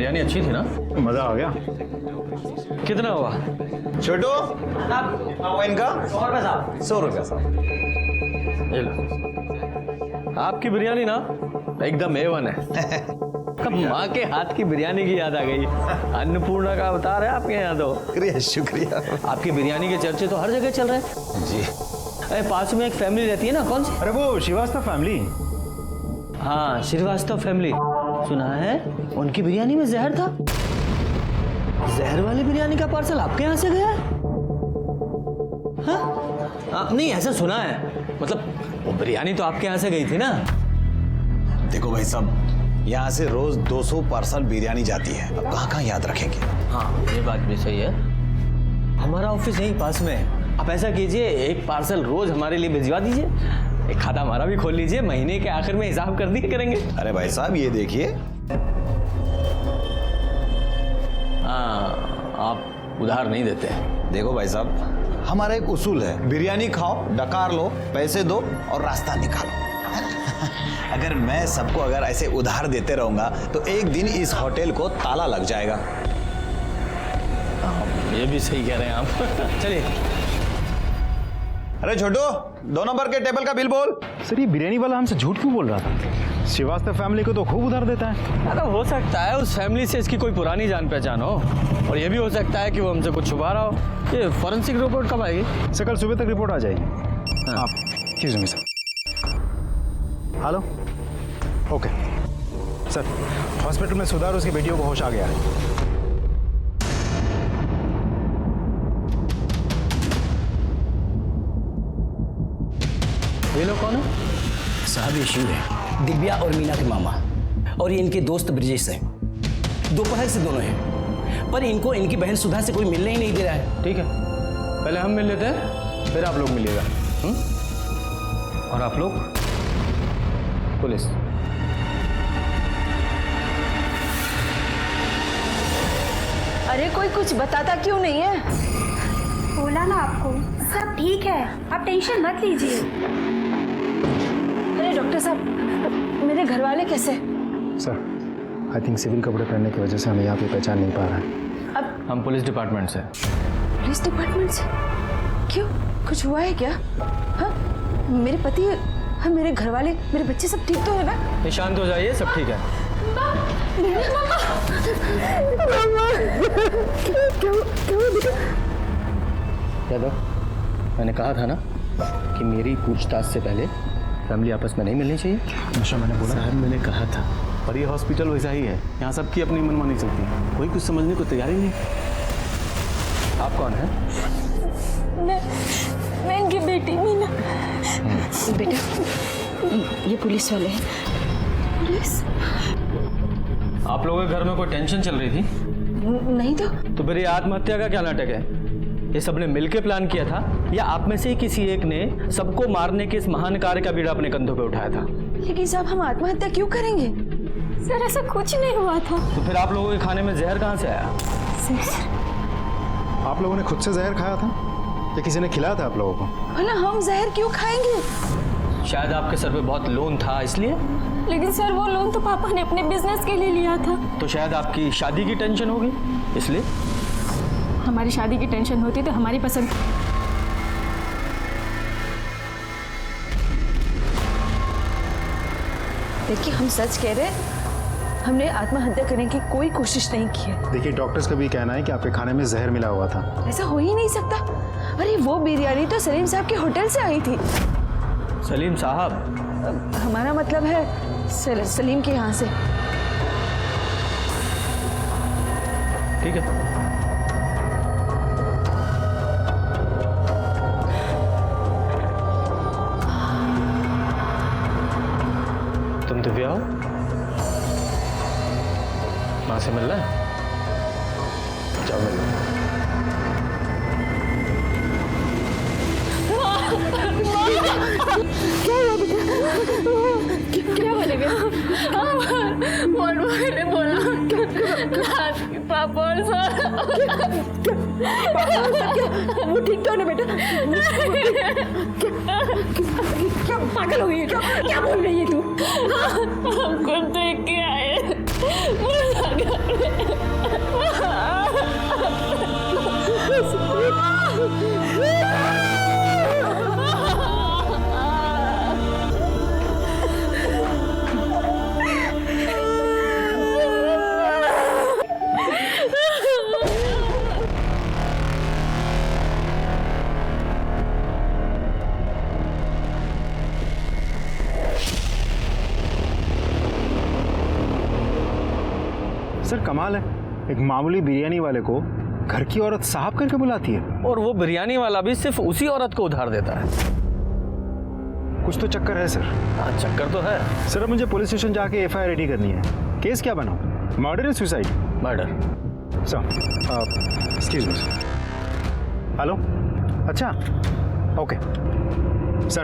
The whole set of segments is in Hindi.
बिरयानी अच्छी थी ना? मजा आ गया। कितना हुआ? छोटू इनका 100 रुपया साहब। ये लो। आपकी बिरयानी ना एकदम A1 है। माँ के हाथ की बिरयानी की याद आ गई। अन्नपूर्णा का अवतार है आपके यहाँ तो। शुक्रिया शुक्रिया। आपकी बिरयानी के चर्चे तो हर जगह चल रहे हैं जी। अरे पास में एक फैमिली रहती है ना, कौन सी? अरे वो श्रीवास्तव फैमिली। हाँ, श्रीवास्तव फैमिली। सुना है उनकी बिरयानी में जहर था। जहर वाली बिरयानी का पार्सल आपके यहाँ से गया है? हाँ? नहीं, ऐसा सुना है। मतलब वो बिरयानी तो आपके यहाँ से गई थी ना? देखो भाई साहब, यहाँ से रोज 200 पार्सल बिरयानी जाती है, अब कहाँ कहाँ याद रखेंगे। हाँ, ये बात भी सही है। हमारा ऑफिस यहीं पास में है। आप ऐसा कीजिए, एक पार्सल रोज हमारे लिए भिजवा दीजिए। एक खाता हमारा भी खोल लीजिए, महीने के आखिर में हिसाब कर दिया करेंगे। अरे भाई साहब ये देखिए। हाँ, आप उधार नहीं देते। देखो भाई साहब, हमारा एक उसूल है, बिरयानी खाओ, डकार लो, पैसे दो और रास्ता निकालो। अगर मैं सबको अगर ऐसे उधार देते रहूंगा तो एक दिन इस होटल को ताला लग जाएगा। ये भी सही कह रहे हैं आप। चलिए। अरे छोटू, 2 नंबर के टेबल का बिल बोल। सर ये बिरयानी वाला हमसे झूठ क्यों बोल रहा था? श्रीवास्तव फैमिली को तो खूब उधार देता है। अगर हो सकता है उस फैमिली से इसकी कोई पुरानी जान पहचान हो, और ये भी हो सकता है कि वो हमसे कुछ छुपा रहा हो। ये फॉरेंसिक रिपोर्ट कब आएगी? सर कल सुबह तक रिपोर्ट आ जाएगी। हाँ। आप excuse me sir. Hello. Okay sir, hospital में सुधार, उसकी बेटियों को होश आ गया है। ये लोग कौन है? साहब ये शिव है, दिव्या और मीना के मामा, और ये इनके दोस्त ब्रिजेश हैं। दोपहर से दोनों हैं, पर इनको इनकी बहन सुधा से कोई मिलने ही नहीं दे रहा है। ठीक है, पहले हम मिल लेते हैं, फिर आप लोग मिलिएगा। और आप लोग पुलिस। अरे कोई कुछ बताता क्यों नहीं है? बोला ना आपको, सब ठीक है, आप टेंशन मत लीजिए। अरे डॉक्टर साहब, मेरे घर वाले कैसे? सर आई थिंक सिविल कपड़े पहनने की वजह से हमें यहाँ पे पहचान नहीं पा रहा है। अब हम पुलिस डिपार्टमेंट से। पुलिस डिपार्टमेंट से? क्यों, कुछ हुआ है क्या? हाँ, मेरे पति, हाँ, मेरे घर वाले, मेरे बच्चे सब ठीक तो है ना? शांत हो जाइए, सब ठीक है। यादव, मैंने कहा था ना कि मेरी पूछताछ से पहले फैमिली आपस में नहीं मिलनी चाहिए। नशा मैंने बोला। साहब मैंने कहा था, पर ये हॉस्पिटल वैसा ही है, यहाँ सबकी अपनी मनमानी चलती है, कोई कुछ समझने को तैयार ही नहीं। आप कौन हैं? मैं इनकी बेटी मीना। बेटा, ये पुलिस वाले हैं। पुलिस? आप लोगों के घर में कोई टेंशन चल रही थी? नहीं तो फिर ये आत्महत्या का क्या नाटक है? ये सबने मिलकर प्लान किया था, या आप में से ही किसी एक ने सबको मारने के इस महान कार्य का बीड़ा अपने कंधों पे उठाया था? लेकिन साहब, हम आत्महत्या क्यों करेंगे? सर ऐसा कुछ नहीं हुआ था। तो फिर आप लोगों के खाने में जहर कहाँ से आया? आप लोगों ने खुद से जहर खाया था या किसी ने खिलाया था आप लोगों को? भला हम जहर क्यों खाएंगे? शायद आपके सर पे बहुत लोन था इसलिए। लेकिन सर वो लोन तो पापा ने अपने बिजनेस के लिए लिया था। तो शायद आपकी शादी की टेंशन होगी इसलिए। हमारी शादी की टेंशन होती तो हमारी पसंद। देखिए, हम सच कह रहे हैं, हमने आत्महत्या करने की कोई कोशिश नहीं की है। देखिए डॉक्टर्स का भी कहना है कि आपके खाने में जहर मिला हुआ था। ऐसा हो ही नहीं सकता। अरे वो बिरयानी तो सलीम साहब के होटल से आई थी। सलीम साहब? हमारा मतलब है सलीम के यहाँ से। ठीक है, तुम दिव्या हो? माँ से मिलना है? जाओ मिल लो। क्या बोलेगा? मैंने बोला पापा और वो ठीक तो है ना बेटा? क्या पागल हो गई है? क्या बोल रही है तू? हमको देख के आए। सर कमाल है, एक मामूली बिरयानी वाले को घर की औरत साहब करके बुलाती है। और वो बिरयानी वाला भी सिर्फ उसी औरत को उधार देता है। कुछ तो चक्कर है सर। हाँ, चक्कर तो है। सर अब मुझे पुलिस स्टेशन जाके एफआईआर रेडी करनी है। केस क्या बनाऊं, मर्डर या suicide? Murder. Sir excuse me sir. Hello, अच्छा ओके सर,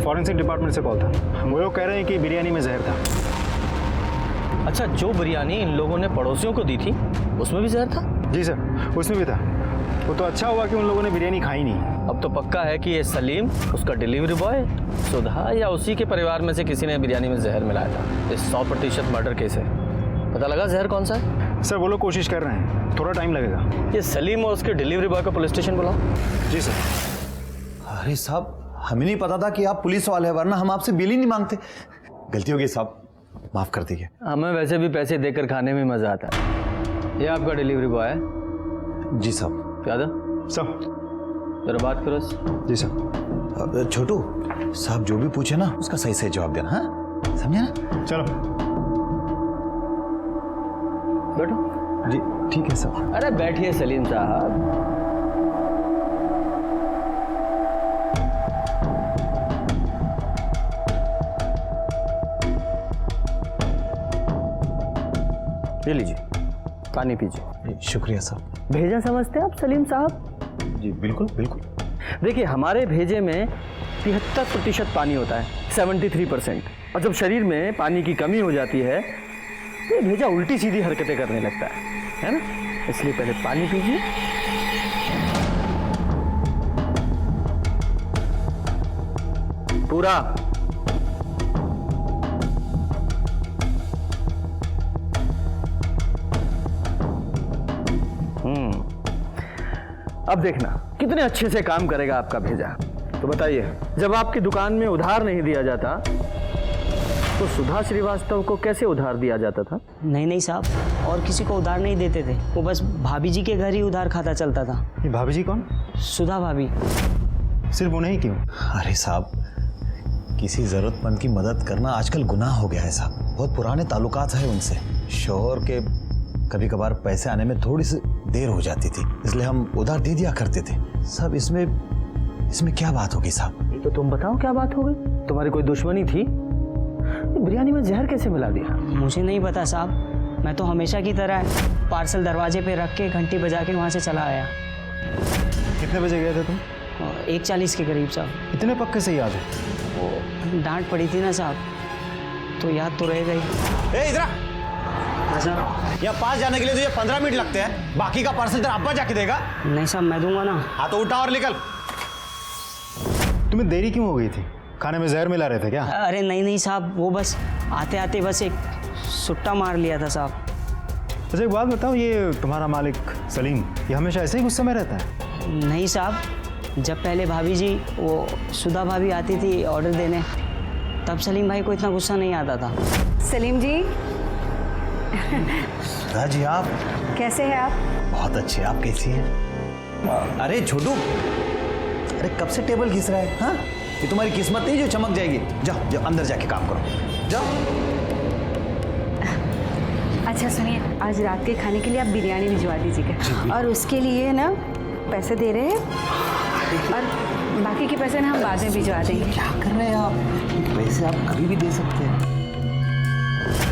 फॉरेंसिक डिपार्टमेंट से कॉल था। वो लोग कह रहे हैं कि बिरयानी में जहर था। अच्छा, जो बिरयानी इन लोगों ने पड़ोसियों को दी थी उसमें भी जहर था? जी सर, उसमें भी था। वो तो अच्छा हुआ कि उन लोगों ने बिरयानी खाई नहीं। अब तो पक्का है कि ये सलीम, उसका डिलीवरी बॉय, सुधा या उसी के परिवार में से किसी ने बिरयानी में जहर मिलाया था। ये 100% मर्डर केस है। पता लगा जहर कौन सा है? सर वो लोग कोशिश कर रहे हैं, थोड़ा टाइम लगेगा। ये सलीम और उसके डिलीवरी बॉय को पुलिस स्टेशन बुलाओ। जी सर। अरे साहब, हमें नहीं पता था कि आप पुलिस वाले हैं, वरना हम आपसे बिल ही नहीं मांगते। गलती हो गई साहब, माफ कर दीजिए। हमें वैसे भी पैसे देकर खाने में मजा आता है। ये आपका डिलीवरी बॉय है? जी साहब। प्यादा सर। जरा बात करो। जी सर। छोटू साहब जो भी पूछे ना उसका सही सही जवाब देना, हाँ समझे ना? चलो बैठो। जी ठीक है सर। अरे बैठिए सलीम साहब। ये लीजिए, पानी पीजिए। शुक्रिया साहब। भेजा समझते हैं आप सलीम साहब? जी बिल्कुल बिल्कुल। देखिए, हमारे भेजे में 73% पानी होता है, 73%। और जब शरीर में पानी की कमी हो जाती है तो ये भेजा उल्टी सीधी हरकतें करने लगता है ना? इसलिए पहले पानी पीजिए। पूरा। अब देखना कितने अच्छे से काम करेगा आपका भेजा। तो बताइए, जब आपकी दुकान में उधार नहीं दिया जाता तो सुधा श्रीवास्तव को कैसे उधार दिया जाता था? नहीं साहब, और किसी को उधार नहीं देते थे। वो बस भाभी जी के घर ही उधार खाता चलता था। ये भाभी जी कौन? सुधा भाभी। सिर्फ उन्हें ही क्यों? अरे साहब, किसी जरूरतमंद की मदद करना आजकल गुनाह हो गया है साहब। बहुत पुराने ताल्लुकात है उनसे। शोहर के कभी कभार पैसे आने में थोड़ी सी देर हो जाती थी, इसलिए हम उधार दे दिया करते थे। सब इसमें क्या बात होगी साहब? तो तुम बताओ क्या बात हो गई? तुम्हारी कोई दुश्मनी थी? बिरयानी में जहर कैसे मिला दिया? मुझे नहीं पता साहब, मैं तो हमेशा की तरह पार्सल दरवाजे पे रख के घंटी बजा के वहाँ से चला आया। कितने बजे गए थे तुम? 1:40 के करीब साहब। इतने पक्के से याद है? वो डांट पड़ी थी ना साहब, तो याद तो रहेगा ही। इधर यहाँ पास जाने के लिए तुझे 15 मिनट लगते हैं, बाकी का पार्सल तेरा अब्बा जाके देगा। नहीं साहब, मैं दूंगा ना। हाँ तो उठा और निकल। तुम्हें देरी क्यों हो गई थी? खाने में जहर मिला रहे थे क्या? अरे नहीं साहब, वो बस आते आते बस एक सुट्टा मार लिया था साहब। अच्छा एक बात बताओ, ये तुम्हारा मालिक सलीम ये हमेशा ऐसे ही गुस्से में रहता है? नहीं साहब, जब पहले भाभी जी वो सुधा भाभी आती थी ऑर्डर देने, तब सलीम भाई को इतना गुस्सा नहीं आता था। सलीम जी, सुधा जी आप कैसे हैं आप? बहुत अच्छे, आप कैसी हैं? अरे छोटू, अरे कब से टेबल घिस रहा है? हाँ, ये तुम्हारी किस्मत नहीं जो चमक जाएगी। जाओ जाओ अंदर जाके काम करो, जाओ। अच्छा सुनिए, आज रात के खाने के लिए आप बिरयानी भिजवा दीजिएगा, और उसके लिए ना पैसे दे रहे हैं, और बाकी के पैसे ना हम बाद में भिजवा देंगे। क्या कर रहे हैं आप? वैसे आप कभी भी दे सकते हैं।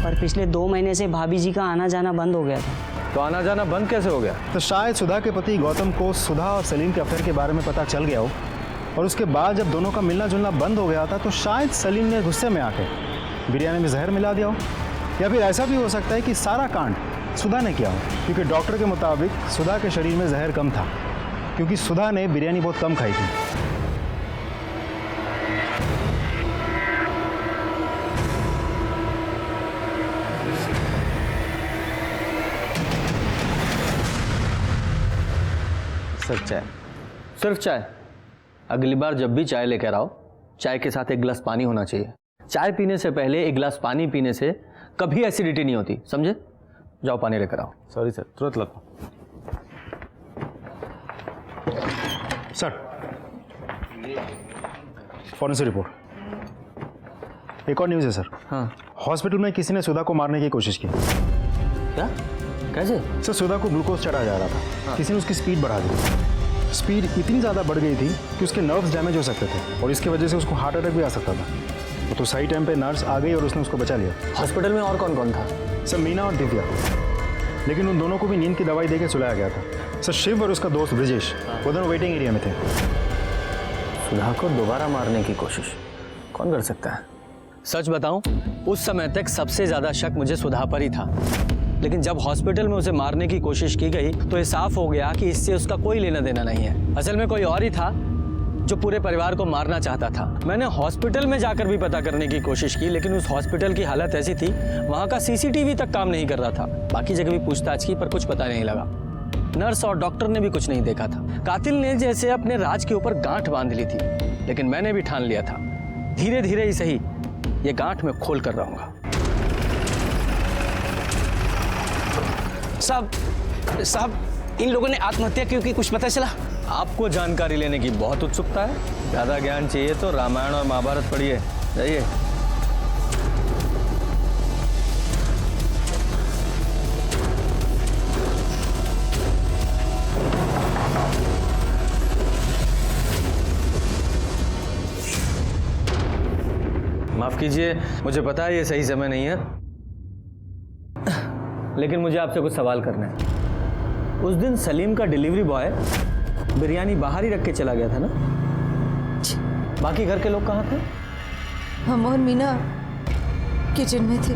पर पिछले 2 महीने से भाभी जी का आना जाना बंद हो गया था। तो आना जाना बंद कैसे हो गया? तो शायद सुधा के पति गौतम को सुधा और सलीम के अफेयर के बारे में पता चल गया हो, और उसके बाद जब दोनों का मिलना जुलना बंद हो गया था तो शायद सलीम ने गुस्से में आके बिरयानी में जहर मिला दिया हो। या फिर ऐसा भी हो सकता है कि सारा कांड सुधा ने किया हो, क्योंकि डॉक्टर के मुताबिक सुधा के शरीर में जहर कम था, क्योंकि सुधा ने बिरयानी बहुत कम खाई थी। सक चाय, सिर्फ चाय। अगली बार जब भी चाय लेकर आओ, चाय के साथ एक गिलास पानी होना चाहिए। चाय पीने से पहले एक गिलास पानी पीने से कभी एसिडिटी नहीं होती, समझे? जाओ पानी लेकर आओ। सॉरी सर, तुरंत लाता हूँ। Sir, forensic report. एक और न्यूज़ है सर। हाँ। हॉस्पिटल में किसी ने सुधा को मारने की कोशिश की। क्या? कैसे? सर, सुधा को ग्लूकोज चढ़ाया जा रहा था। किसी ने उसकी स्पीड बढ़ा दी। स्पीड इतनी ज़्यादा बढ़ गई थी कि उसके नर्व्स डैमेज हो सकते थे और इसकी वजह से उसको हार्ट अटैक भी आ सकता था। तो सही टाइम पे नर्स आ गई और उसने उसको बचा लिया। हॉस्पिटल में और कौन कौन था? सर, मीना और दिव्या, लेकिन उन दोनों को भी नींद की दवाई देकर सुलाया गया था। सर, शिव और उसका दोस्त ब्रिजेश वो दोनों वेटिंग एरिया में थे। सुधा को दोबारा मारने की कोशिश कौन कर सकता है? सच बताऊं, उस समय तक सबसे ज्यादा शक मुझे सुधा पर ही था, लेकिन जब हॉस्पिटल में उसे मारने की कोशिश की गई तो ये साफ हो गया कि इससे उसका कोई लेना देना नहीं है। असल में कोई और ही था जो पूरे परिवार को मारना चाहता था। मैंने हॉस्पिटल में जाकर भी पता करने की कोशिश की, लेकिन उस हॉस्पिटल की हालत ऐसी थी, वहां का सीसीटीवी तक काम नहीं कर रहा था। बाकी जगह भी पूछताछ की पर कुछ पता नहीं लगा। नर्स और डॉक्टर ने भी कुछ नहीं देखा था। कातिल ने जैसे अपने राज के ऊपर गांठ बांध ली थी, लेकिन मैंने भी ठान लिया था, धीरे धीरे ही सही ये गांठ में खोल कर रहूंगा। साहब, इन लोगों ने आत्महत्या क्यों की, कुछ पता चला? आपको जानकारी लेने की बहुत उत्सुकता है? ज्यादा ज्ञान चाहिए तो रामायण और महाभारत पढ़िए। जाइए। माफ कीजिए, मुझे पता है ये सही समय नहीं है, लेकिन मुझे आपसे कुछ सवाल करना है। उस दिन सलीम का डिलीवरी बॉय बिरयानी बाहर ही रख के चला गया था ना? बाकी घर के लोग कहाँ थे? हम और मीना किचन में थे।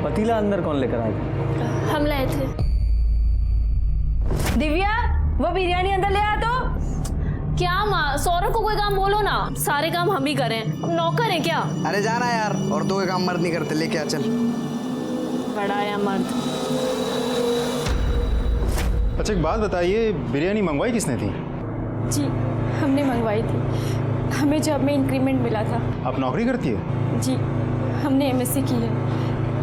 पतीला अंदर कौन लेकर आया? हम लाए थे। दिव्या, वो बिरयानी अंदर ले आ तो। क्या माँ, सौरभ को कोई काम बोलो ना, सारे काम हम ही करें, हम नौकर हैं क्या? अरे जाना यार, औरतों के काम मर्द नहीं करते, लेके आ चल। बड़ा आया मर्द। अच्छा, एक बात बताइए, बिरयानी मंगवाई किसने थी? जी, हमने मंगवाई थी। हमें जॉब में इंक्रीमेंट मिला था। आप नौकरी करती है? जी, हमने एमएससी की है।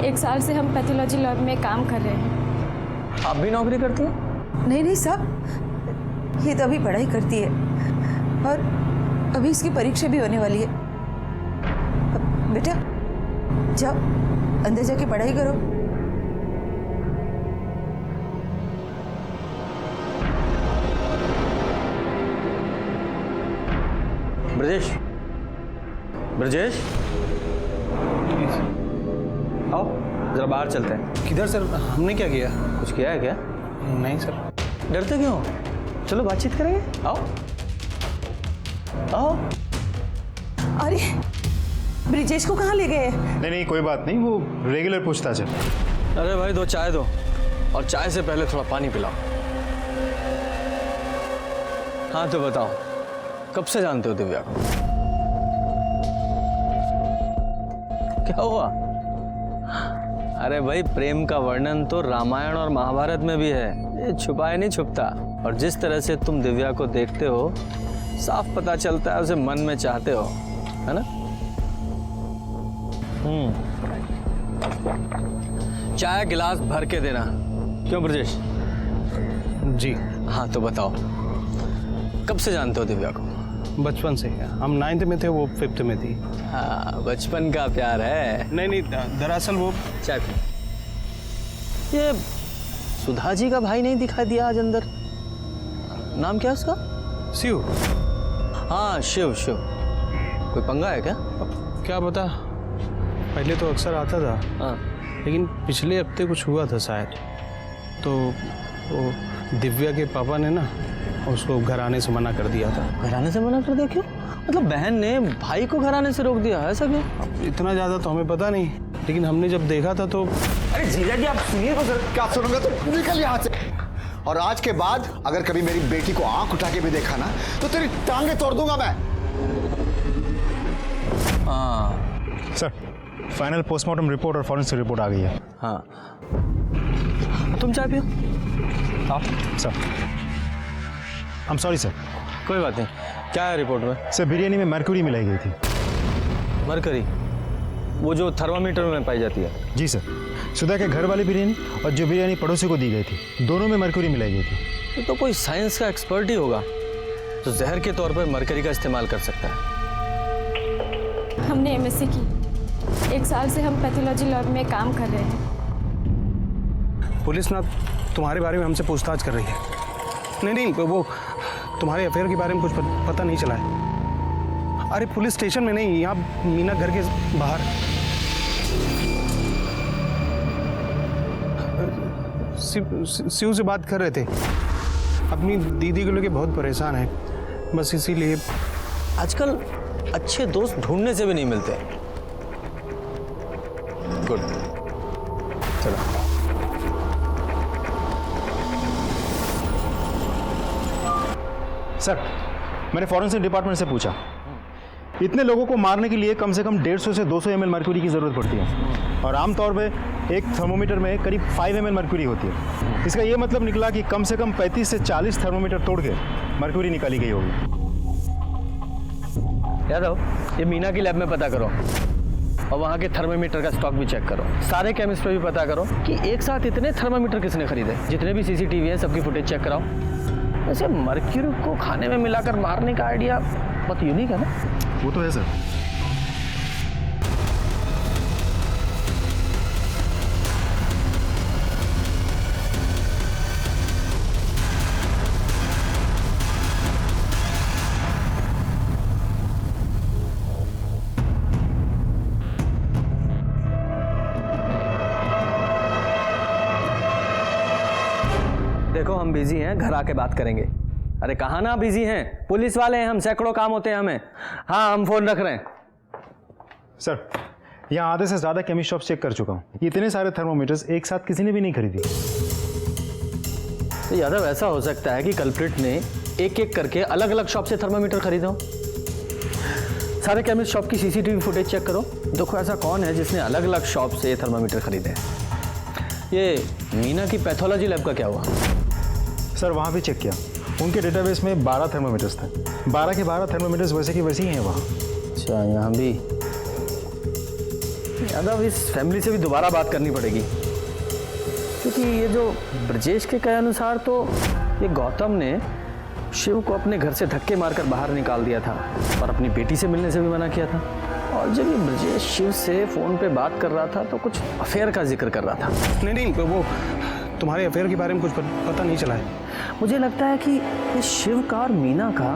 1 साल से हम पैथोलॉजी लैब में काम कर रहे हैं। आप भी नौकरी करती हैं? नहीं नहीं साहब, ये तो अभी पढ़ाई करती है और अभी इसकी परीक्षा भी होने वाली है। बेटा जाओ अंदर जाके पढ़ाई करो। ब्रजेश, ब्रजेश, आओ जरा बाहर चलते हैं। किधर सर? हमने क्या किया? कुछ किया है क्या? नहीं सर। डरते क्यों? चलो बातचीत करेंगे, आओ आओ। अरे ब्रिजेश को कहाँ ले गए? नहीं नहीं, कोई बात नहीं, वो रेगुलर पूछताछ है। अरे भाई, 2 चाय दो, और चाय से पहले थोड़ा पानी पिलाओ। हाँ तो बताओ, कब से जानते हो दिव्या को? क्या हुआ? अरे भाई, प्रेम का वर्णन तो रामायण और महाभारत में भी है, ये छुपाए नहीं छुपता। और जिस तरह से तुम दिव्या को देखते हो, साफ पता चलता है उसे मन में चाहते हो, है ना? चाय गिलास भर के देना। क्यों ब्रजेश? जी हाँ तो बताओ, कब से जानते हो दिव्या को? बचपन से। हम 9th में थे, वो 5th में थी। हाँ, बचपन का प्यार है। नहीं, दरअसल वो चाय पी। ये सुधा जी का भाई नहीं दिखाई दिया आज अंदर? नाम क्या है उसका? शिव। हाँ शिव। शिव, कोई पंगा है क्या? क्या पता, पहले तो अक्सर आता था। हाँ। लेकिन पिछले हफ्ते कुछ हुआ था शायद, तो वो दिव्या के पापा ने ना उसको घर आने से मना कर दिया था। घर आने से मना कर दिया? क्यों? मतलब बहन ने भाई को घर आने से रोक दिया है? ऐसा क्यों? इतना ज़्यादा तो हमें पता नहीं, लेकिन हमने जब देखा था तो। अरे जीजा जी आप सुनिए तो सर। क्या सुनूंगा? तो निकल यहाँ से। और आज के बाद अगर कभी मेरी बेटी को आंख उठा के भी देखा ना तो तेरी टांगे तोड़ दूंगा मैं। हाँ सर, फाइनल पोस्टमार्टम रिपोर्ट और फॉरेंसिक रिपोर्ट आ गई है। हाँ, तुम चाय पियो। आप sir, I am sorry sir. कोई बात नहीं। क्या है रिपोर्ट में? सर, बिरयानी में मर्क्यूरी मिलाई गई थी। मरकरी, वो जो थर्मामीटर में पाई जाती है? जी सर, सुधा के घर वाली बिरयानी और जो बिरयानी पड़ोसी को दी गई थी, दोनों में मर्क्यूरी मिलाई गई थी। ये तो कोई साइंस का एक्सपर्ट ही होगा जो जहर के तौर पर मरकरी का इस्तेमाल कर सकता है। हमने एमएससी की। 1 साल से हम पैथोलॉजी लैब में काम कर रहे हैं। पुलिस ना तुम्हारे बारे में हमसे पूछताछ कर रही है। नहीं, वो तुम्हारे अफेयर के बारे में कुछ पता नहीं चला है। अरे पुलिस स्टेशन में नहीं, यहाँ मीना घर के बाहर। शिव से बात कर रहे थे। अपनी दीदी को लेके बहुत परेशान है, बस इसीलिए। आजकल अच्छे दोस्त ढूंढने से भी नहीं मिलते। गुड, चलो। सर, मैंने फॉरेंसिक डिपार्टमेंट से पूछा, इतने लोगों को मारने के लिए कम से कम 150 से 200 ml मर्क्यूरी की ज़रूरत पड़ती है और आमतौर पे एक थर्मोमीटर में करीब 5 ml मर्क्यूरी होती है। इसका ये मतलब निकला कि कम से कम 35 से 40 थर्मोमीटर तोड़ के मर्क्यूरी निकाली गई होगी। यादव, ये मीना की लैब में पता करो और वहाँ के थर्मामीटर का स्टॉक भी चेक करो। सारे केमिस्ट पे भी पता करो कि एक साथ इतने थर्मामीटर किसने खरीदे। जितने भी सीसीटीवी हैं सबकी फुटेज चेक कराओ। वैसे मर्क्यूरी को खाने में मिलाकर मारने का आइडिया बहुत यूनिक है ना? वो तो है सर। देखो, हम बिजी हैं, घर आके बात करेंगे। अरे कहाँ ना बिजी हैं, पुलिस वाले हैं हम, सैकड़ों काम होते हैं हमें। हाँ, हम फोन रख रहे हैं। सर, यहाँ आधे से ज़्यादा केमिस्ट शॉप चेक कर चुका हूँ। इतने सारे थर्मोमीटर्स एक साथ किसी ने भी नहीं खरीदी। तो यादव, ऐसा हो सकता है कि कल्प्रिट ने एक एक करके अलग अलग शॉप से थर्मामीटर खरीदा हो। सारे केमिस्ट शॉप की सीसीटीवी फुटेज चेक करो। देखो ऐसा कौन है जिसने अलग अलग शॉप से थर्मामीटर खरीदे हैं। ये मीना की पैथोलॉजी लैब का क्या हुआ? सर, वहाँ भी चेक किया, उनके डेटाबेस में 12 थर्मोमीटर्स थे। 12 के 12 थर्मोमीटर्स वैसे की वैसे ही हैं वहाँ। अच्छा, यहाँ भी। यादव, इस फैमिली से भी दोबारा बात करनी पड़ेगी, क्योंकि ये जो ब्रजेश के कहे अनुसार तो ये गौतम ने शिव को अपने घर से धक्के मारकर बाहर निकाल दिया था और अपनी बेटी से मिलने से भी मना किया था। और जब ये ब्रजेश शिव से फ़ोन पे बात कर रहा था तो कुछ अफेयर का जिक्र कर रहा था। नहीं, वो तुम्हारे अफेयर के बारे में कुछ पता नहीं चला है। मुझे लगता है कि ये शिव का और मीना का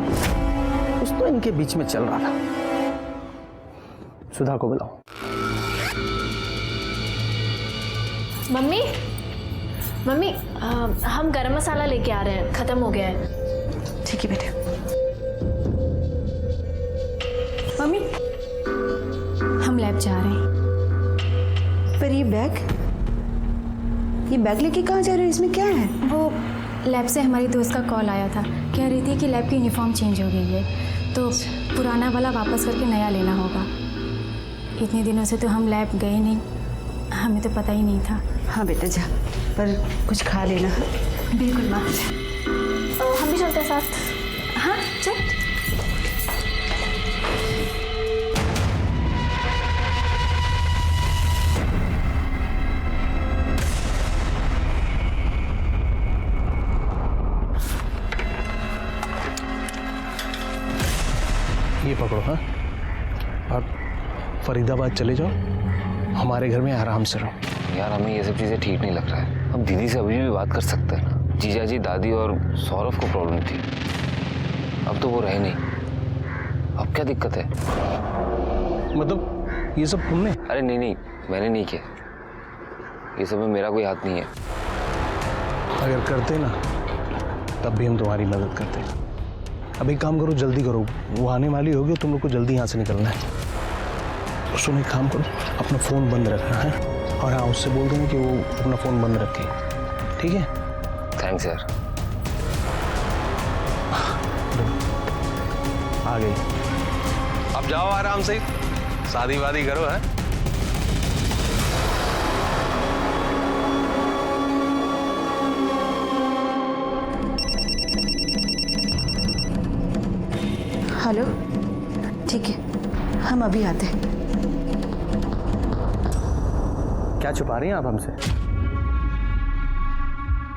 कुछ तो इनके बीच में चल रहा था। सुधा को बुलाओ। मम्मी, हम गरम मसाला लेके आ रहे हैं, खत्म हो गया है। ठीक है बेटा। मम्मी, हम लैब जा रहे हैं। पर ये बैग लेके कहाँ जा रहे हो? इसमें क्या है? वो लैब से हमारी दोस्त का कॉल आया था, कह रही थी कि लैब की यूनिफॉर्म चेंज हो गई है, तो पुराना वाला वापस करके नया लेना होगा। इतने दिनों से तो हम लैब गए नहीं, हमें तो पता ही नहीं था। हाँ बेटा जा, पर कुछ खा लेना। बिल्कुल माँ। हम भी चलते हैं साथ। हाँ चल। ये पकड़ो। हाँ, और फरीदाबाद चले जाओ, हमारे घर में आराम से रहो। यार, हमें ये सब चीज़ें ठीक नहीं लग रहा है। हम दीदी से अभी भी बात कर सकते हैं ना। जीजा जी, दादी और सौरभ को प्रॉब्लम थी, अब तो वो रहे नहीं। अब क्या दिक्कत है? मतलब ये सब तुमने? अरे नहीं, मैंने नहीं किया। ये सब में मेरा कोई हाथ नहीं है। अगर करते ना तब भी हम तुम्हारी मदद करते। अब एक काम करो, जल्दी करो, वो आने वाली होगी, तुम लोग को जल्दी यहाँ से निकलना है। सुनो, एक काम करो, अपना फ़ोन बंद रखना है, और हाँ, उससे बोल देना कि वो अपना फ़ोन बंद रखे। ठीक है? थैंक्स यार। आ गई। अब जाओ आराम से, शादी वादी करो है। हेलो, ठीक है, हम अभी आते हैं। क्या छुपा रही हैं आप हमसे?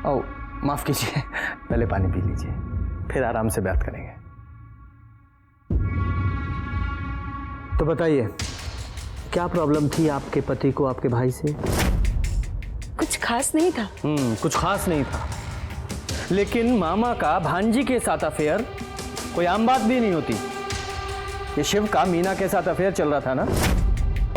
ओ माफ कीजिए, पहले पानी पी लीजिए, फिर आराम से बात करेंगे। तो बताइए, क्या प्रॉब्लम थी आपके पति को आपके भाई से? कुछ खास नहीं था। कुछ खास नहीं था, लेकिन मामा का भांजी के साथ अफेयर कोई आम बात भी नहीं होती। ये शिव का मीना के साथ अफेयर चल रहा था ना,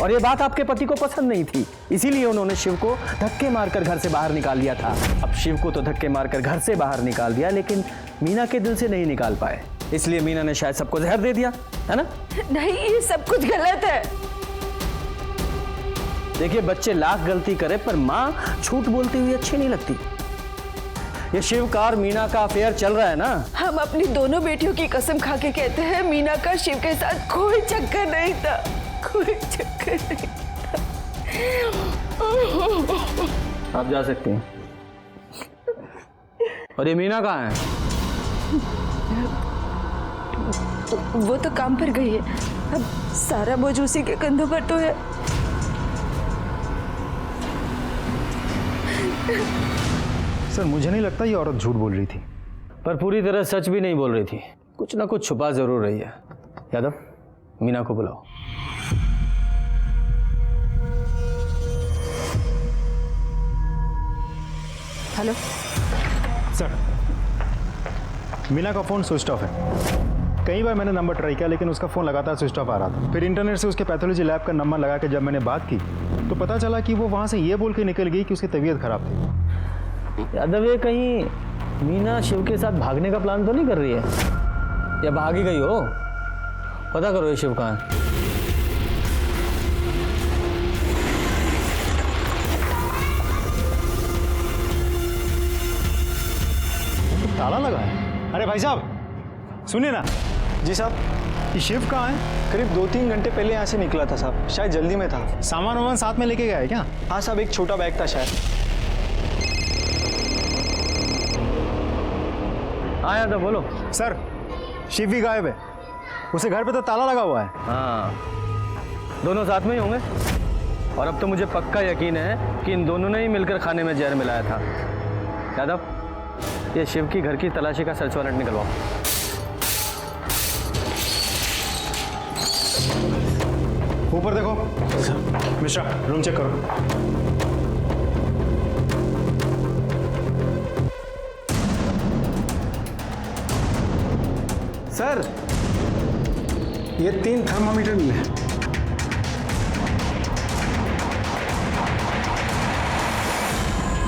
और ये बात आपके पति को पसंद नहीं थी, इसीलिए उन्होंने शिव को धक्के मारकर घर से बाहर निकाल दिया था। अब शिव को तो धक्के मारकर घर से बाहर निकाल दिया, लेकिन मीना के दिल से नहीं निकाल पाए, इसलिए मीना ने शायद सबको जहर दे दिया, है ना? नहीं, ये सब कुछ गलत है। देखिए, बच्चे लाख गलती करे पर माँ झूठ बोलती हुई अच्छी नहीं लगती। ये शिव का और मीना का अफेयर चल रहा है ना। हम अपनी दोनों बेटियों की कसम खा के कहते हैं, मीना का शिव के साथ कोई चक्कर नहीं था, कोई चक्कर नहीं था। आप जा सकती हैं। और ये मीना कहाँ है? वो तो काम पर गई है, अब सारा बोझ उसी के कंधों पर तो है। सर, मुझे नहीं लगता ये औरत झूठ बोल रही थी। पर पूरी तरह सच भी नहीं बोल रही थी, कुछ ना कुछ छुपा जरूर रही है। यादव, मीना को बुलाओ। हेलो सर, मीना का फ़ोन स्विच ऑफ है। कई बार मैंने नंबर ट्राई किया, लेकिन उसका फ़ोन लगातार स्विच ऑफ आ रहा था। फिर इंटरनेट से उसके पैथोलॉजी लैब का नंबर लगा के जब मैंने बात की तो पता चला कि वो वहाँ से ये बोल के निकल गई कि उसकी तबीयत खराब थी। यादव, ये कहीं मीना शिव के साथ भागने का प्लान तो नहीं कर रही है, या भाग ही गई हो? पता करो ये शिव कहाँ है। ताला लगा है। अरे भाई साहब, सुनिए ना। जी साहब। ये शिव कहाँ है? करीब 2-3 घंटे पहले यहाँ से निकला था साहब, शायद जल्दी में था। सामान वामान साथ में लेके गया है क्या? हाँ साहब, एक छोटा बैग था शायद। हाँ यादव, बोलो। सर, शिव भी गायब है, उसे घर पे तो ताला लगा हुआ है। हाँ, दोनों साथ में ही होंगे। और अब तो मुझे पक्का यकीन है कि इन दोनों ने ही मिलकर खाने में जहर मिलाया था। यादव, ये शिव की घर की तलाशी का सर्च वारंट निकलवाओ। ऊपर देखो। मिश्रा, रूम चेक करो। सर, ये 3 थर्मामीटर मिले।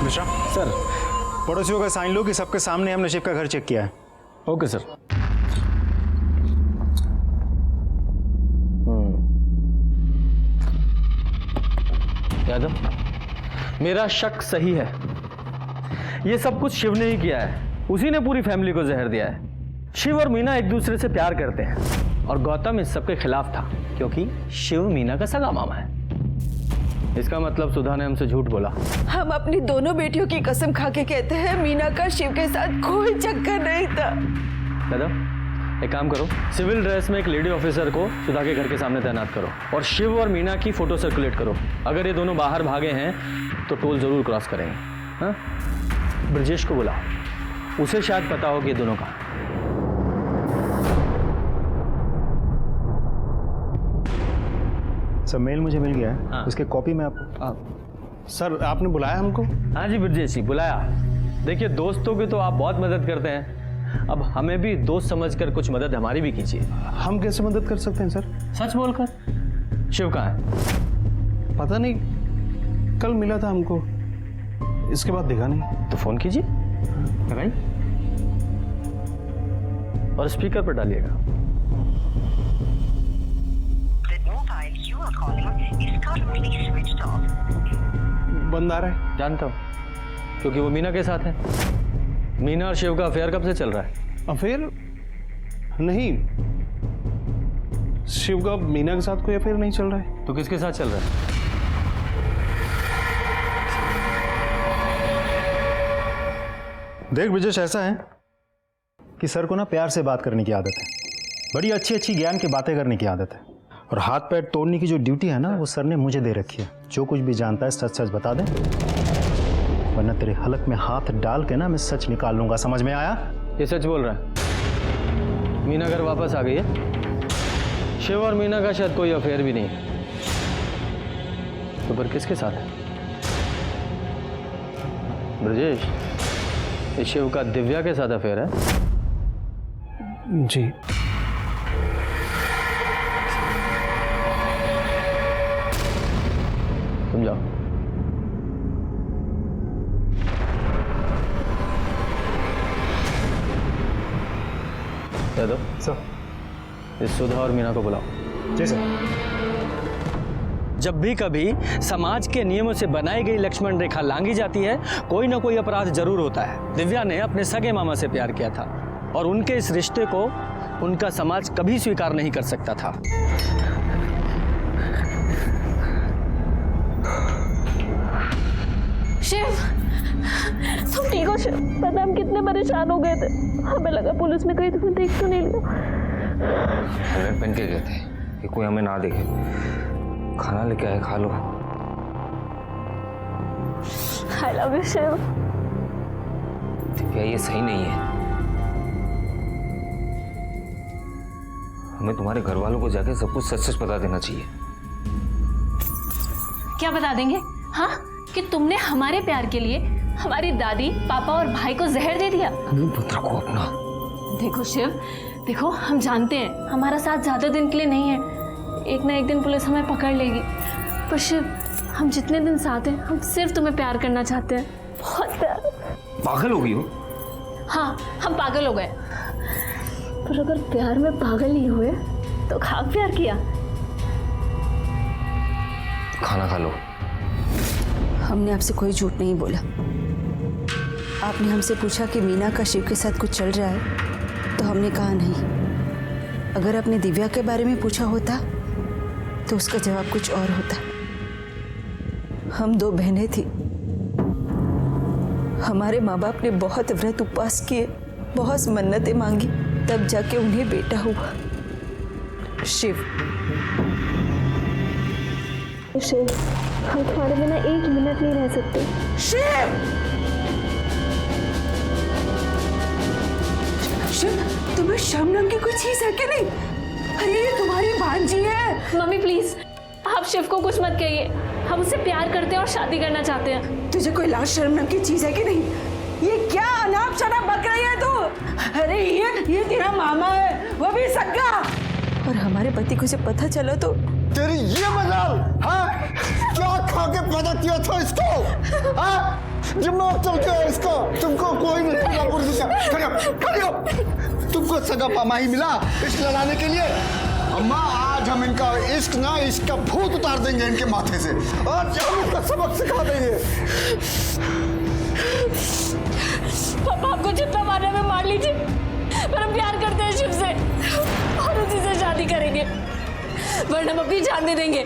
मिश्रा सर, पड़ोसियों का साइन लो कि सबके सामने हमने शिव का घर चेक किया है। Okay sir. यादव, मेरा शक सही है, ये सब कुछ शिव ने ही किया है। उसी ने पूरी फैमिली को जहर दिया है। शिव और मीना एक दूसरे से प्यार करते हैं और गौतम इस सब के खिलाफ था, क्योंकि शिव मीना का सगा मामा है। इसका मतलब सुधा ने हमसे झूठ बोला। हम अपनी दोनों बेटियों की कसम खा के कहते हैं, मीना का शिव के साथ कोई चक्कर नहीं था। यादव, एक काम करो, सिविल ड्रेस में एक लेडी ऑफिसर को सुधा के घर के सामने तैनात करो और शिव और मीना की फोटो सर्कुलेट करो। अगर ये दोनों बाहर भागे हैं तो टोल जरूर क्रॉस करेंगे। हाँ, ब्रजेश को बुलाओ, उसे शायद पता हो कि ये दोनों कहाँ। सर, मेल मुझे मिल गया है। हाँ। उसके कॉपी में आपको। सर, आपने बुलाया हमको? हाँ जी ब्रजेश जी, बुलाया। देखिए, दोस्तों की तो आप बहुत मदद करते हैं, अब हमें भी दोस्त समझकर कुछ मदद हमारी भी कीजिए। हम कैसे मदद कर सकते हैं सर? सच बोलकर। शिव कहाँ है? पता नहीं, कल मिला था हमको, इसके बाद दिखा नहीं। तो फोन कीजिए, लगाइए और स्पीकर पर डालिएगा। बंद आ रहा है। जानता हूँ, क्योंकि वो मीना के साथ है। मीना और शिव का अफेयर कब से चल रहा है? अफेयर नहीं, शिव का मीना के साथ कोई अफेयर नहीं चल रहा है। तो किसके साथ चल रहा है? देख ब्रिजेश, ऐसा है कि सर को ना प्यार से बात करने की आदत है, बड़ी अच्छी अच्छी ज्ञान की बातें करने की आदत है, और हाथ पैर तोड़ने की जो ड्यूटी है ना वो सर ने मुझे दे रखी है। जो कुछ भी जानता है सच सच बता दे, वरना तेरे हलक में हाथ डाल के ना मैं सच निकाल लूंगा। समझ में आया? ये सच बोल रहा है? मीना घर वापस आ गई है? शिव और मीना का शायद कोई अफेयर भी नहीं है, तो फिर किसके साथ है? ब्रजेश, ये शिव का दिव्या के साथ अफेयर है? जी। तुम जाओ। दो सर। इस सुधा और मीना को बुलाओ। जी सर। जब भी कभी समाज के नियमों से बनाई गई लक्ष्मण रेखा लांघी जाती है, कोई ना कोई अपराध जरूर होता है। दिव्या ने अपने सगे मामा से प्यार किया था और उनके इस रिश्ते को उनका समाज कभी स्वीकार नहीं कर सकता था। शिव, तुम ठीक हो शिव? पता हम कितने परेशान हो गए थे, हमें लगा पुलिस ने कहीं तुम्हें देख तो नहीं लिया। हेलमेट पहन के गए थे कि कोई हमें ना देखे। खाना लेके आए, खा लो। I love you Shiv. Divya, ये सही नहीं है। हमें तुम्हारे घर वालों को जाके सब कुछ सच सच बता देना चाहिए। क्या बता देंगे? हाँ, कि तुमने हमारे प्यार के लिए हमारी दादी, पापा और भाई को जहर दे दिया। पुत्र को अपना। देखो शिव, देखो हम जानते हैं हमारा साथ ज्यादा दिन के लिए नहीं है, एक ना एक दिन पुलिस हमें पकड़ लेगी, पर शिव हम जितने दिन साथ हैं हम सिर्फ तुम्हें प्यार करना चाहते हैं, बहुत प्यार। पागल हो गई हो? हाँ, हम पागल हो गए, पर अगर प्यार में पागल नहीं हुए तो खाक प्यार किया। खाना खा लो। हमने आपसे कोई झूठ नहीं बोला। आपने हमसे पूछा कि मीना का शिव के साथ कुछ चल रहा है, तो हमने कहा नहीं। अगर आपने दिव्या के बारे में पूछा होता तो उसका जवाब कुछ और होता। हम दो बहनें थी, हमारे माँ बाप ने बहुत व्रत उपवास किए, बहुत मन्नतें मांगी, तब जाके उन्हें बेटा हुआ। शिव, शिव, हम तुम्हारे बिना एक मिनट नहीं रह सकते। शिव, शिव, तुम्हें शर्म नाम की कोई चीज है कि नहीं? अरे ये तुम्हारी भांजी है। मम्मी प्लीज, आप शिव को कुछ मत कहिए, हम उससे प्यार करते हैं और शादी करना चाहते हैं। तुझे कोई लाज शर्म नाम की चीज है कि नहीं? ये क्या अनाप शनाप बक रही है तू? अरे ये तेरा मामा है, वो भी सगा। और हमारे पति को जब पता चला तो तेरी ये मजाल, हाँ? क्या खा के पैदा किया था इसको? हाँ? दिमाग चल गया इसका। तुमको कोई नहीं मिला पूरी दुनिया। तुमको सगा मामा ही मिला इश्क लड़ाने के लिए। अम्मा, आज हम इनका इश्क ना, इसका भूत उतार देंगे इनके माथे से, और हम इसका सबक सिखा देंगे। पापा, आपको जितना मारने में मार लीजिए, पर हम प्यार करते हैं शिव से और उसी से शादी करेंगे, वरना हम अपनी जान दे देंगे।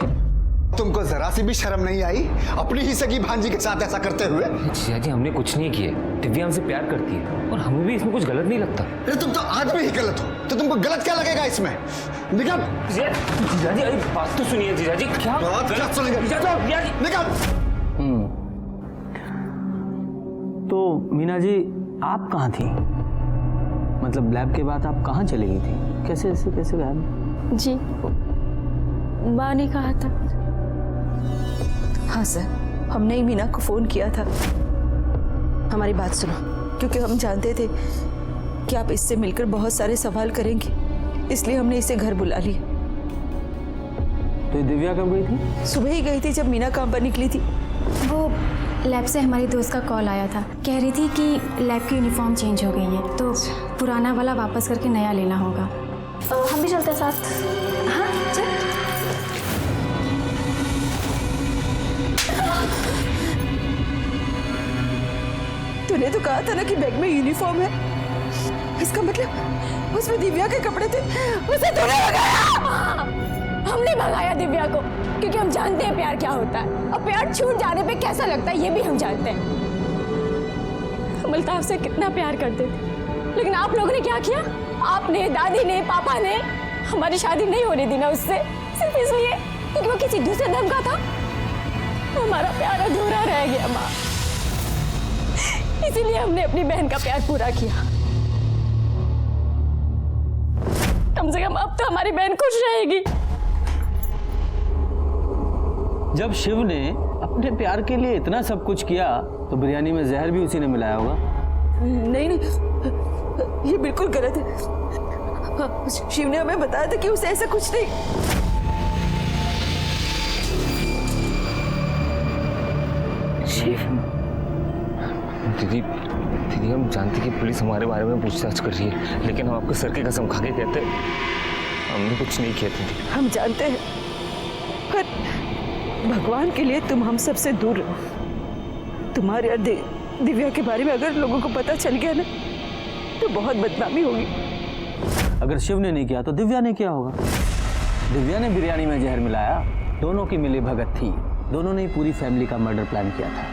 तुमको जरा सी भी शर्म नहीं आई अपनी ही सगी भांजी के साथ ऐसा करते हुए? जिया जी, हमने कुछ नहीं किया। दिव्या हमसे प्यार करती है और हमें भी इसमें कुछ गलत नहीं लगता। अरे तुम तो आज भी ही गलत हो, तो तुमको गलत क्या लगेगा इसमें? निकल। जीजा जी, अरे बात तो सुनिए जीजा जी। क्या बात गलत सुनेगा? निकल। तो मीना जी, आप कहाँ थी? मतलब लैब के बाद आप कहाँ चली गई थी? कैसे गायब? जी, माँ ने कहा था। हाँ सर, हमने ही मीना को फोन किया था। हमारी बात सुनो, क्योंकि हम जानते थे कि आप इससे मिलकर बहुत सारे सवाल करेंगे, इसलिए हमने इसे घर बुला लिया। तो दिव्या कब गई थी? सुबह ही गई थी जब मीना काम पर निकली थी। वो लैब से हमारी दोस्त का कॉल आया था, कह रही थी कि लैब की यूनिफॉर्म चेंज हो गई है, तो पुराना वाला वापस करके नया लेना होगा। हम भी चलते हैं साथ। हाँ चल। तूने तो कहा था ना कि बैग में यूनिफॉर्म है, इसका मतलब उसमें दिव्या के कपड़े थे, उसे तूने लगाया। भगाया दिव्या को, क्योंकि हम जानते हैं प्यार क्या होता है और प्यार छूट जाने पे कैसा लगता है ये भी हम जानते हैं। हम अल्ताफ से कितना प्यार करते थे, लेकिन आप लोगों ने क्या किया? आपने, दादी ने, पापा ने हमारी शादी नहीं होने दी ना उससे, सिर्फ इसलिए क्योंकि वो किसी दूसरे धर्म का था। हमारा प्यार अधूरा रह गया माँ, इसीलिए हमने अपनी बहन का प्यार पूरा किया। कम से कम अब तो हमारी बहन खुश रहेगी। जब शिव ने अपने प्यार के लिए इतना सब कुछ किया तो बिरयानी में जहर भी उसी ने मिलाया होगा। नहीं नहीं, ये बिल्कुल गलत है। शिव ने हमें बताया था कि उसे ऐसा कुछ नहीं। शिव, दीदी दीदी हम जानते कि पुलिस हमारे बारे में पूछताछ कर रही है, लेकिन हम आपको सर की कसम खा के कहते हमने कुछ नहीं किया दीदी। हम जानते हैं, पर भगवान के लिए तुम हम सबसे दूर रहो। तुम्हारे और दिव्या के बारे में अगर लोगों को पता चल गया ना तो बहुत बदनामी होगी। अगर शिव ने नहीं किया तो दिव्या ने किया होगा। दिव्या ने बिरयानी में जहर मिलाया, दोनों की मिली भगत थी, दोनों ने पूरी फैमिली का मर्डर प्लान किया था।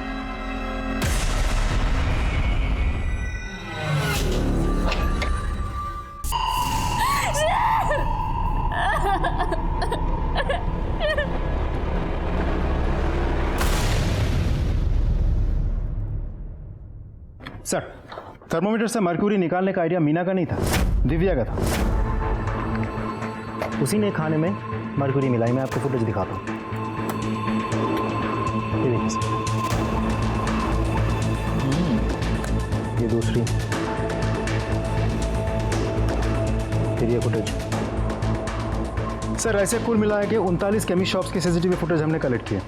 सर, थर्मोमीटर से मर्क्यूरी निकालने का आइडिया मीना का नहीं था, दिव्या का था। उसी ने खाने में मर्क्यूरी मिलाई। मैं आपको फुटेज दिखाता हूँ। ये देखिए सर, ये दूसरी, फिर ये फुटेज। सर, ऐसे कुल मिला के 39 केमिस्ट शॉप्स की सीसीटीवी फुटेज हमने कलेक्ट किया।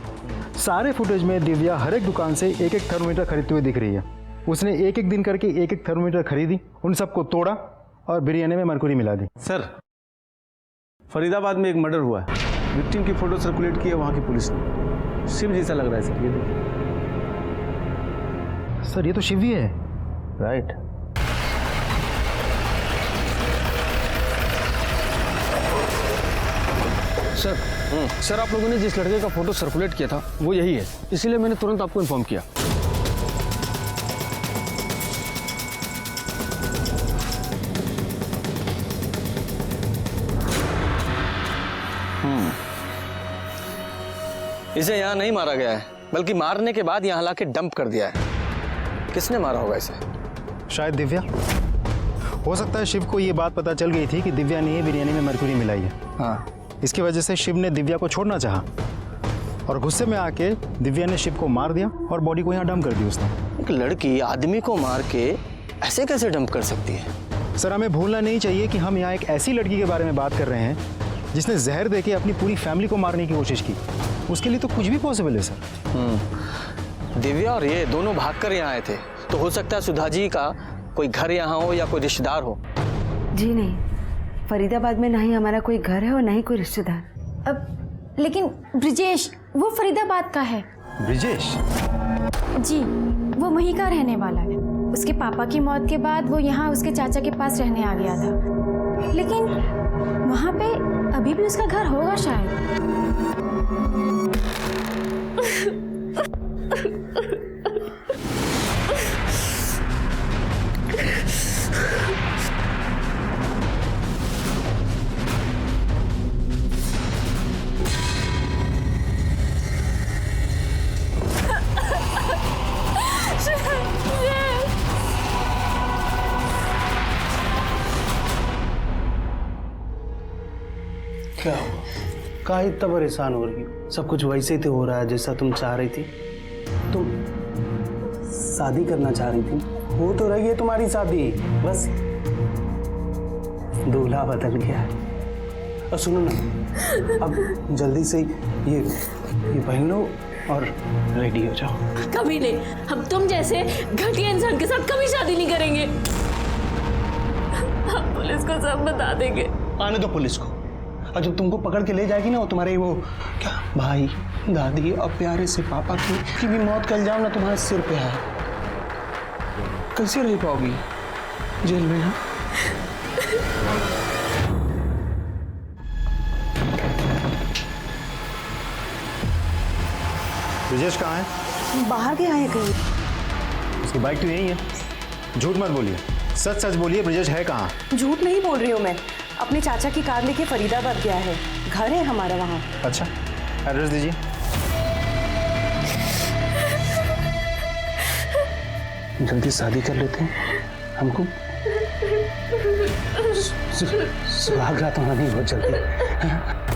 सारे फुटेज में दिव्या हर एक दुकान से एक एक थर्मोमीटर खरीदते हुए दिख रही है। उसने एक एक दिन करके एक एक थर्मोमीटर खरीदी, उन सबको तोड़ा और बिरयानी में मरकुरी मिला दी। सर, फरीदाबाद में एक मर्डर हुआ है, विक्टिम की फोटो सर्कुलेट की है वहाँ की पुलिस ने। शिव जैसा लग रहा है सर, ये देखिए। सर, ये तो शिव ही है। राइट। सर, सर आप लोगों ने जिस लड़के का फोटो सर्कुलेट किया था वो यही है, इसीलिए मैंने तुरंत आपको इन्फॉर्म किया। इसे यहाँ नहीं मारा गया है, बल्कि मारने के बाद यहाँ लाके डंप कर दिया है। किसने मारा होगा इसे? शायद दिव्या। हो सकता है शिव को ये बात पता चल गई थी कि दिव्या ने बिरयानी में मरकुरी मिलाई है। हाँ, इसकी वजह से शिव ने दिव्या को छोड़ना चाहा और गुस्से में आके दिव्या ने शिव को मार दिया और बॉडी को यहाँ डंप कर दी उसने। एक लड़की आदमी को मार के ऐसे कैसे डंप कर सकती है? सर, हमें भूलना नहीं चाहिए कि हम यहाँ एक ऐसी लड़की के बारे में बात कर रहे हैं जिसने जहर देके अपनी पूरी फैमिली को मारने की कोशिश की। उसके लिए तो कुछ भी पॉसिबल है सर। दिव्या और ये दोनों भागकर यहाँ आए थे, तो हो सकता है सुधा जी का कोई घर यहाँ हो या कोई रिश्तेदार हो। जी नहीं, फरीदाबाद में ना ही हमारा कोई घर है और ना ही कोई रिश्तेदार। अब लेकिन ब्रिजेश वो फरीदाबाद का है। ब्रिजेश? जी, वो वहीं का रहने वाला है। उसके पापा की मौत के बाद वो यहाँ उसके चाचा के पास रहने आ गया था, लेकिन वहाँ पे अभी भी उसका घर होगा शायद। क्या हुआ? काहे इतना परेशान हो रही हो? सब कुछ वैसे ही तो हो रहा है जैसा तुम चाह रही थी। तुम शादी करना चाह रही थी, हो तो रही है तुम्हारी शादी, बस दूल्हा बदल गया है। और सुनो ना, अब जल्दी से ये पहन लो और रेडी हो जाओ। कभी नहीं, हम तुम जैसे घटिया इंसान के साथ कभी शादी नहीं करेंगे। हम पुलिस को सब बता देंगे। आने दो पुलिस को, और जब तुमको पकड़ के ले जाएगी ना वो तुम्हारे वो क्या भाई दादी और प्यारे से पापा की भी मौत का इल्जाम ना तुम्हारे सिर पे है, कैसे रह पाओगी जेल में? हाँ, ब्रिजेश कहाँ है? बाहर गया है कहीं। उसकी बाइक तो यही है। झूठ मत बोलिए, सच सच बोलिए, ब्रिजेश है कहाँ? झूठ नहीं बोल रही हूँ मैं, अपने चाचा की कार लेके फरीदाबाद गया है, घर है हमारा वहाँ। अच्छा, एड्रेस दीजिए। जल्दी शादी कर लेते हैं, हमको सुहाग रात होना नहीं बहुत जल्दी।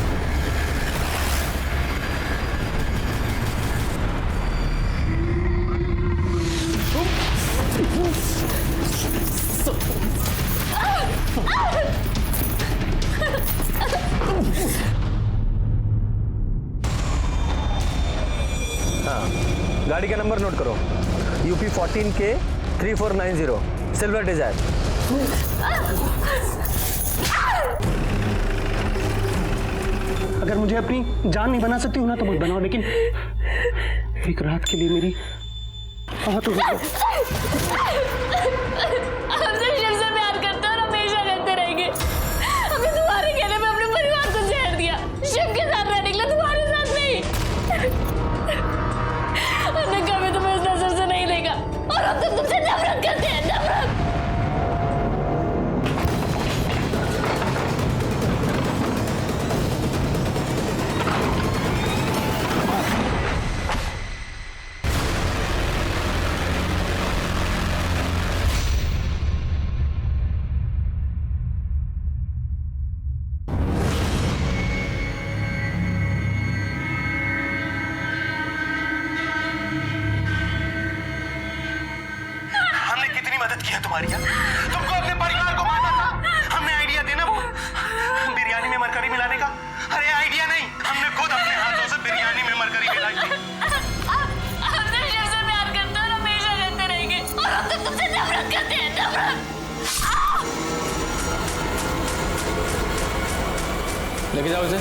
हाँ, गाड़ी का नंबर नोट करो, UP 14K 3490 सिल्वर डिजायर। अगर मुझे अपनी जान नहीं बना सकती हूँ ना तो मत बनाओ, लेकिन एक रात के लिए मेरी तो हमसे शिव से प्यार करते और हमेशा करते रहेंगे। हमें तुम्हारे कहने पे अपने परिवार को जहर दिया, शिव के साथ रहने के लिए, तुम्हारे साथ नहीं। हमने कभी तुम्हें इस नजर से नहीं देखा और अब तक तुमसे नफरत करते हैं, नफरत। तुम्हारी तुमको अपने परिवार को मारना था, हमने आइडिया देना वो बिरयानी में मरकरी मिलाने का। अरे आइडिया नहीं, हमने खुद अपने हाथों से बिरयानी में मरकरी मिलाई थी। हमसे शिव से प्यार करते और हमेशा करते रहेंगे और अब तक तुमसे नफरत करते हैं, नफरत। लेके जाओ इसे।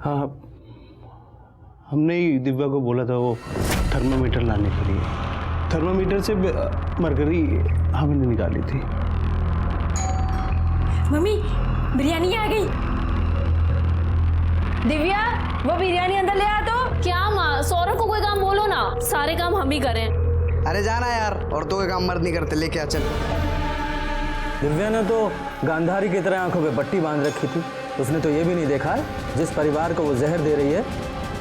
हाँ, हमने ही दिव्या को बोला था वो थर्मामीटर लाने के लिए। थर्मामीटर से मरकरी हमने निकाली थी। मम्मी, बिरयानी आ गई। दिव्या, वो बिरयानी अंदर ले आ। तो क्या माँ, सौरभ को कोई काम बोलो ना, सारे काम हम ही करें। अरे जाना यार, औरतों के काम मर्द नहीं करते, लेके आ चल। दिव्या ने तो गांधारी की तरह आंखों पे पट्टी बांध रखी थी। उसने तो ये भी नहीं देखा जिस परिवार को वो जहर दे रही है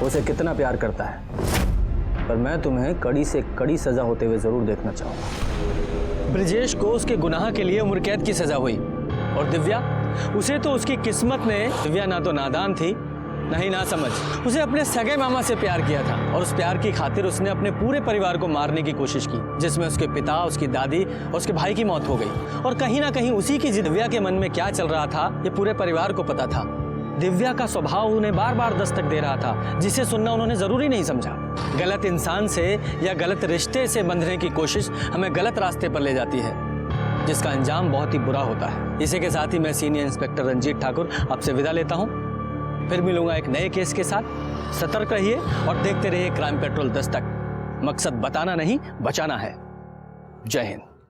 उसे कितना प्यार करता है। पर मैं तुम्हें कड़ी से कड़ी सजा होते हुए जरूर देखना चाहूंगा। ब्रिजेश को उसके गुनाह के लिए उम्र कैद की सजा हुई और दिव्या, उसे तो उसकी किस्मत ने, दिव्या ना तो नादान थी ना ही ना समझ, उसे अपने सगे मामा से प्यार किया था और उस प्यार की खातिर उसने अपने पूरे परिवार को मारने की कोशिश की, जिसमें उसके पिता, उसकी दादी और उसके भाई की मौत हो गई। और कहीं ना कहीं उसी की दिव्या के मन में क्या चल रहा था ये पूरे परिवार को पता था। दिव्या का स्वभाव उन्हें बार बार दस्तक दे रहा था, जिसे सुनना उन्होंने जरूरी नहीं समझा। गलत इंसान से या गलत रिश्ते से बंधने की कोशिश हमें गलत रास्ते पर ले जाती है, जिसका अंजाम बहुत ही बुरा होता है। इसी के साथ ही मैं सीनियर इंस्पेक्टर रंजीत ठाकुर आपसे विदा लेता हूं। फिर मिलूंगा एक नए केस के साथ। सतर्क रहिए और देखते रहिए क्राइम पेट्रोल दस्तक। मकसद बताना नहीं, बचाना है। जय हिंद।